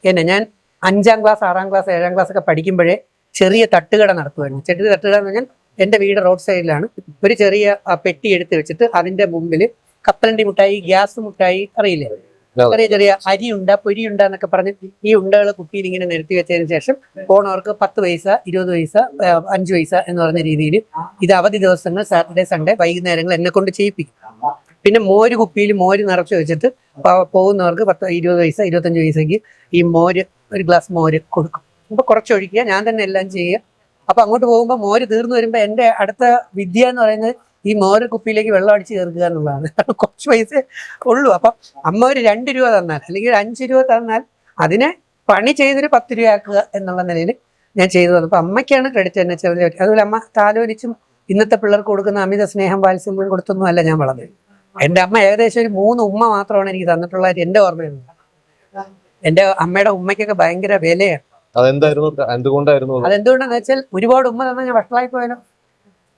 എന്നെ ഞാൻ 5ാം class 6ാം class 7ാം class ഒക്കെ പഠിക്കുമ്പോഴേ ചെറിയ തട്ടുകട നടത്തുമായിരുന്നു. ചെറിയ തട്ടുകട എന്ന് പറഞ്ഞാൽ എൻ്റെ വീട് റോഡ് സൈഡിലാണ്. ഒരു ചെറിയ പെട്ടി എടുത്ത് വെച്ചിട്ട് അതിന്റെ മുമ്പിൽ കപ്പലണ്ടി മുട്ടായി, ഗ്യാസ് മുട്ടായി, അറിയില്ലേ, ചെറിയ ചെറിയ അരിയുണ്ട പൊരിയുണ്ട എന്നൊക്കെ പറഞ്ഞ് ഈ ഉണ്ടകൾ കുപ്പിയിൽ ഇങ്ങനെ നിരത്തി വെച്ചതിന് ശേഷം പോണവർക്ക് 10 പൈസ 20 പൈസ 5 പൈസ എന്ന് പറഞ്ഞ രീതിയിൽ ഇത് അവധി ദിവസങ്ങൾ സാറ്റർഡേ സൺഡേ വൈകുന്നേരങ്ങൾ എന്നെ കൊണ്ട് ചെയ്യിപ്പിക്കും. പിന്നെ മോര് കുപ്പിയിൽ മോര് നിറച്ച് വെച്ചിട്ട് പോകുന്നവർക്ക് 10 20 പൈസ 25 പൈസക്ക് ഈ മോര്, ഒരു ഗ്ലാസ് മോര് കൊടുക്കും. അപ്പൊ കുറച്ചൊഴിക്കുക, ഞാൻ തന്നെ എല്ലാം ചെയ്യുക. അപ്പൊ അങ്ങോട്ട് പോകുമ്പോൾ മോര് തീർന്നു വരുമ്പോൾ എൻ്റെ അടുത്ത വിദ്യ എന്ന് പറയുന്നത് ഈ മോര് കുപ്പിയിലേക്ക് വെള്ളം അടിച്ച് ചേർക്കുക എന്നുള്ളതാണ്. കുറച്ച് പൈസ ഉള്ളൂ. അപ്പം അമ്മ ഒരു 2 രൂപ തന്നാൽ അല്ലെങ്കിൽ 5 രൂപ തന്നാൽ അതിനെ പണി ചെയ്തൊരു 10 രൂപ ആക്കുക എന്നുള്ള നിലയിൽ ഞാൻ ചെയ്തു തന്നു. അപ്പൊ അമ്മയ്ക്കാണ് ക്രെഡിറ്റ് എന്നെ ചെറിയ. അതുപോലെ അമ്മ താലോലിച്ചും ഇന്നത്തെ പിള്ളേർക്ക് കൊടുക്കുന്ന അമിത സ്നേഹം വാത്സല്യം കൊടുത്തൊന്നും അല്ല ഞാൻ വളർന്നത്. എൻ്റെ അമ്മ ഏകദേശം ഒരു 3 ഉമ്മ മാത്രമാണ് എനിക്ക് തന്നിട്ടുള്ളതായിട്ട് എൻ്റെ ഓർമ്മയുണ്ട്. എൻ്റെ അമ്മയുടെ ഉമ്മയ്ക്കൊക്കെ ഭയങ്കര വിലയാണ്. അതെന്തുകൊണ്ടാന്ന് വെച്ചാൽ ഒരുപാട് ഉമ്മ തന്നാൽ ഞാൻ വഷളായി പോയാലോ.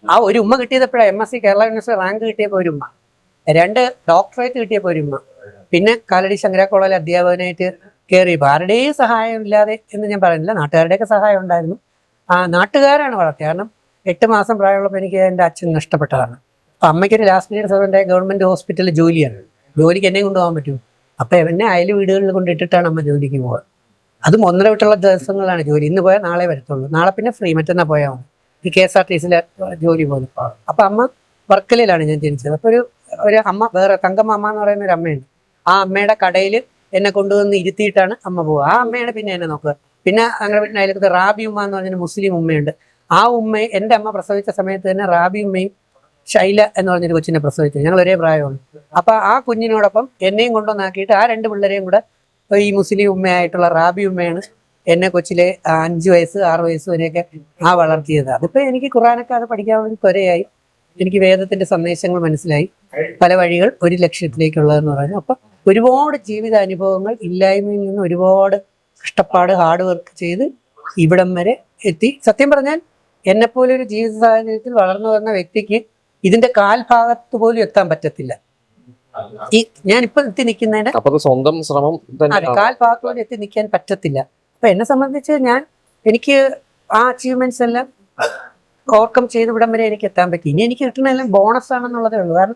ആ ഒരു ഉമ്മ കിട്ടിയപ്പോഴാണ് MSc കേരള യൂണിവേഴ്സിറ്റി റാങ്ക് കിട്ടിയപ്പോൾ ഒരു ഉമ്മ, 2 ഡോക്ടറേറ്റ് കിട്ടിയപ്പോൾ ഒരു ഉമ്മ, പിന്നെ കാലടി ശങ്കര കോളേജിൽ അധ്യാപകനായിട്ട് കയറിയപ്പോൾ ആരുടെയും സഹായം ഇല്ലാതെ എന്ന് ഞാൻ പറയുന്നില്ല, നാട്ടുകാരുടെയൊക്കെ സഹായം ഉണ്ടായിരുന്നു. നാട്ടുകാരാണ് വളർത്തിയത്. കാരണം 8 മാസം പ്രായമുള്ളപ്പോൾ എനിക്ക് എൻ്റെ അച്ഛൻ നഷ്ടപ്പെട്ടതാണ്. അപ്പം അമ്മയ്ക്കൊരു ലാസ്റ്റ് ഇയർ സർവൻ്റ് ഗവൺമെൻറ് ഹോസ്പിറ്റലിൽ ജോലിയാണ്. ജോലിക്ക് എന്നെ കൊണ്ടുപോകാൻ പറ്റും. അപ്പം എന്നെ അയൽ വീടുകളിൽ കൊണ്ടിട്ടിട്ടാണ് അമ്മ ജോലിക്ക് പോകുക. അതും 1.5 വിട്ടുള്ള ദിവസങ്ങളാണ് ജോലി. ഇന്ന് പോയാൽ നാളെ വരത്തുള്ളൂ, നാളെ പിന്നെ ഫ്രീ, മറ്റന്നാൾ പോയാൽ മതി. ഈ KSRTCയിലെ ജോലി പോലും. അപ്പം അമ്മ വർക്കലയിലാണ് ഞാൻ ജനിച്ചത്. അപ്പോൾ ഒരു അമ്മ, വേറെ തങ്കമ്മ അമ്മ എന്ന് പറയുന്ന ഒരു അമ്മയുണ്ട്. ആ അമ്മയുടെ കടയിൽ എന്നെ കൊണ്ടുവന്ന് ഇരുത്തിയിട്ടാണ് അമ്മ പോവുക. ആ അമ്മയാണ് പിന്നെ എന്നെ നോക്കുക. പിന്നെ അങ്ങനെ വീട്ടിൽ അയൽക്കത്ത് റാബി ഉമ്മ എന്ന് പറഞ്ഞൊരു മുസ്ലിം ഉമ്മയുണ്ട്. ആ ഉമ്മയെ എൻ്റെ അമ്മ പ്രസവിച്ച സമയത്ത് തന്നെ റാബി ഉമ്മയും ശൈല എന്ന് പറഞ്ഞൊരു കൊച്ചിനെ പ്രസവിച്ചത്. ഞങ്ങൾ ഒരേ പ്രായമാണ്. അപ്പം ആ കുഞ്ഞിനോടൊപ്പം എന്നെയും കൊണ്ടുവന്നാക്കിയിട്ട് ആ 2 പിള്ളേരെയും കൂടെ ഈ മുസ്ലിം ഉമ്മയായിട്ടുള്ള റാബി ഉമ്മയാണ് എന്നെ കൊച്ചിലെ 5 വയസ്സ് 6 വയസ്സ് വരെയൊക്കെ വളർത്തിയത്. അതിപ്പോൾ എനിക്ക് ഖുറാനൊക്കെ അത് പഠിക്കാൻ വേണ്ടി ത്വരയായി. എനിക്ക് വേദത്തിന്റെ സന്ദേശങ്ങൾ മനസ്സിലായി. പല വഴികൾ ഒരു ലക്ഷ്യത്തിലേക്കുള്ളതെന്ന് പറഞ്ഞു. അപ്പം ഒരുപാട് ജീവിതാനുഭവങ്ങൾ, ഇല്ലായ്മയിൽ നിന്ന് ഒരുപാട് കഷ്ടപ്പാട്, ഹാർഡ് വർക്ക് ചെയ്ത് ഇവിടം വരെ എത്തി. സത്യം പറഞ്ഞാൽ എന്നെപ്പോലെ ഒരു ജീവിത സാഹചര്യത്തിൽ വളർന്നു വന്ന വ്യക്തിക്ക് ഇതിന്റെ കാൽഭാഗത്ത് പോലും എത്താൻ പറ്റത്തില്ല. ഈ ഞാനിപ്പോൾ എത്തി നിൽക്കുന്നതിന്റെ സ്വന്തം ശ്രമം കാൽഭാഗത്ത് പോലും എത്തി നിൽക്കാൻ പറ്റത്തില്ല. അപ്പൊ എന്നെ സംബന്ധിച്ച് എനിക്ക് ആ അച്ചീവ്മെന്റ്സ് എല്ലാം ഓവർകം ചെയ്ത് ഇവിടം വരെ എനിക്ക് എത്താൻ പറ്റി. ഇനി എനിക്ക് കിട്ടുന്നതെല്ലാം ബോണസ് ആണെന്നുള്ളതേ ഉള്ളൂ. കാരണം